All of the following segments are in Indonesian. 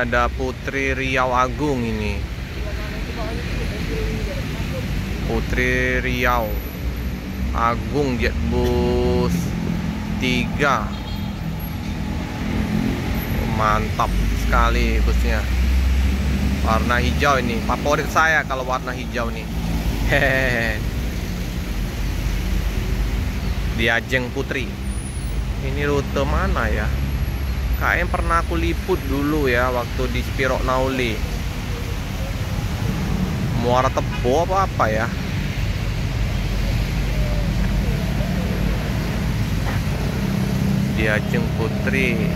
ada Putri Riau Agung ini. Putri Riau Agung Jetbus 3. Mantap sekali busnya. Warna hijau ini favorit saya kalau warna hijau nih. Hehehe. Diajeng Putri. Ini rute mana ya? Kayaknya pernah aku liput dulu ya waktu di Spirok Nauli. Muara Tebo apa ya? Diajeng Putri.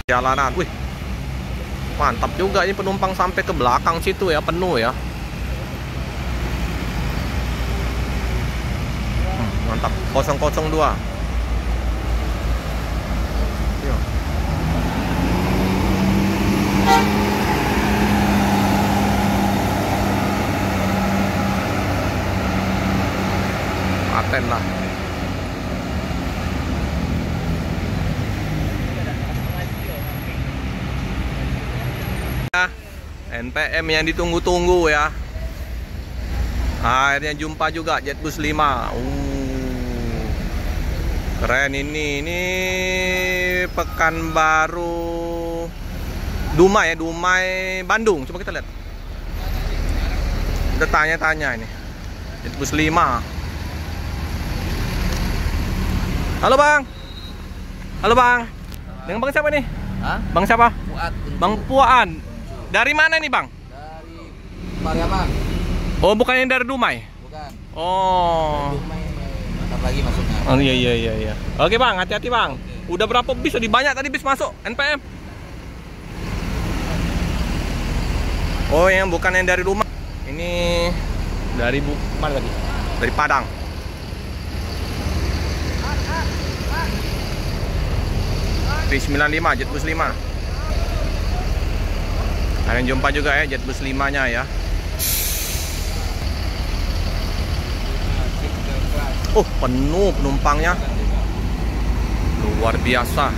Jalanan, wih, mantap juga ini penumpang sampai ke belakang situ ya, penuh ya. Mantap, 002. Yo. Paten lah. NPM yang ditunggu-tunggu ya. Akhirnya jumpa juga Jetbus 5. Keren ini. Ini Pekanbaru Dumai ya, Dumai Bandung. Coba kita lihat. Udah tanya-tanya ini. Jetbus 5. Halo Bang. Halo Bang. Dengan Bang siapa nih? Hah? Bang siapa? Fuad. Bang Puan. Dari mana nih Bang? Dari Pariaman. Oh, bukan yang dari Dumai? Bukan. Oh. Dari Dumai, bentar lagi masuknya. Oh iya. Oke Bang, hati-hati Bang. Udah berapa bis? Udah banyak tadi bis masuk NPM. Oh, yang bukan yang dari rumah. Ini dari mana tadi? Dari Padang. V95 Jetbus 5. Kalian jumpa juga ya Jetbus 5-nya ya. Oh, penuh penumpangnya. Luar biasa.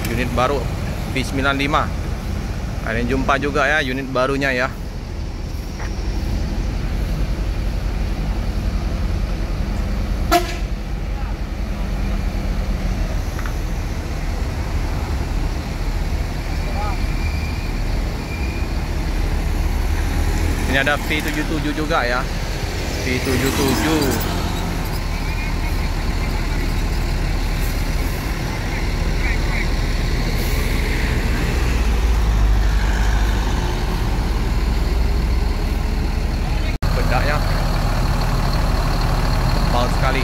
Unit baru V95. Kalian jumpa juga ya unit barunya ya. Ini ada V77 juga ya. V77. Bedaknya tebal sekali.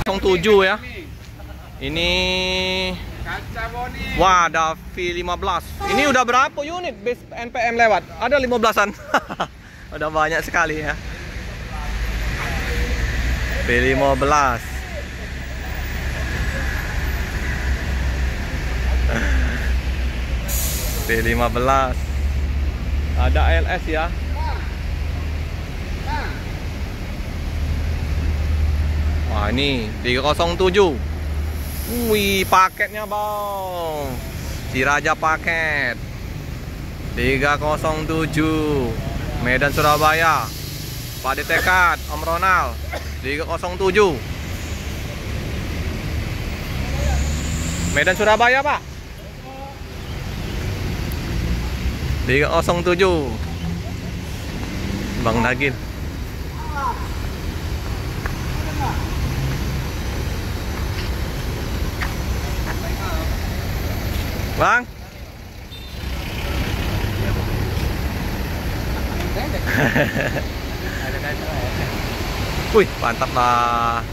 V07 ya. Ini wah, ada V15. Ini udah berapa unit bis NPM lewat? Ada 15-an. Udah banyak sekali ya. V15. V15. Ada ALS ya. Wah, ini 307. Wih, paketnya bang, si Raja paket 307 Medan Surabaya. Pak Detekat Om Ronald 307 Medan Surabaya Pak. 307 Bang Nagin. Bang. Wih, mantap lah.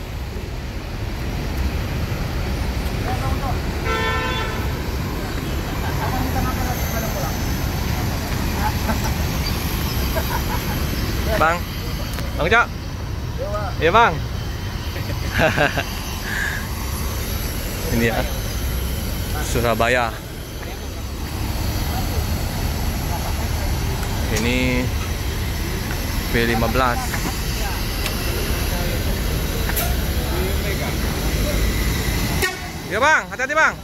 Bang, Bang Cok. Iya bang. Ini ya, Surabaya. Ini V15. Ya bang, hati-hati bang.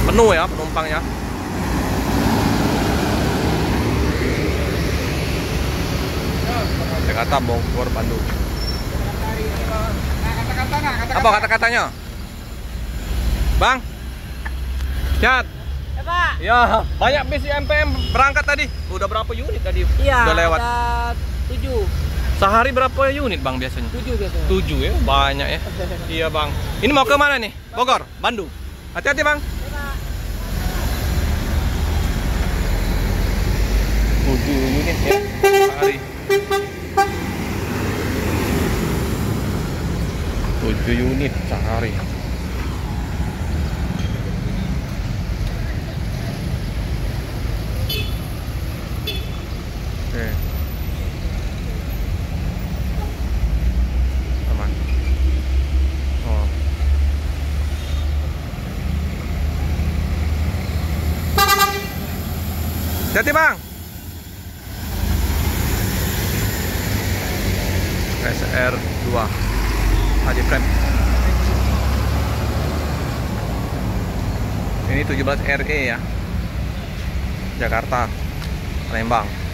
Penuh ya penumpangnya. Jakarta, Bogor, Bandung. Apa kata-katanya? Bang? Cat. Ya, Pak. Ya, banyak bis MPM berangkat tadi. Udah berapa unit tadi? Iya, Udah lewat. ada 7. Sehari berapa unit bang biasanya? 7 biasanya. 7 ya, banyak ya. Iya bang. Ini mau ke mana nih? Bogor, Bandung. Hati-hati bang. 7 unit ya sehari. 7 unit sehari. Oke. Aman. Oh. Hati-hati bang. SR2 HD frame. Ini 17 RE ya, Jakarta, Palembang.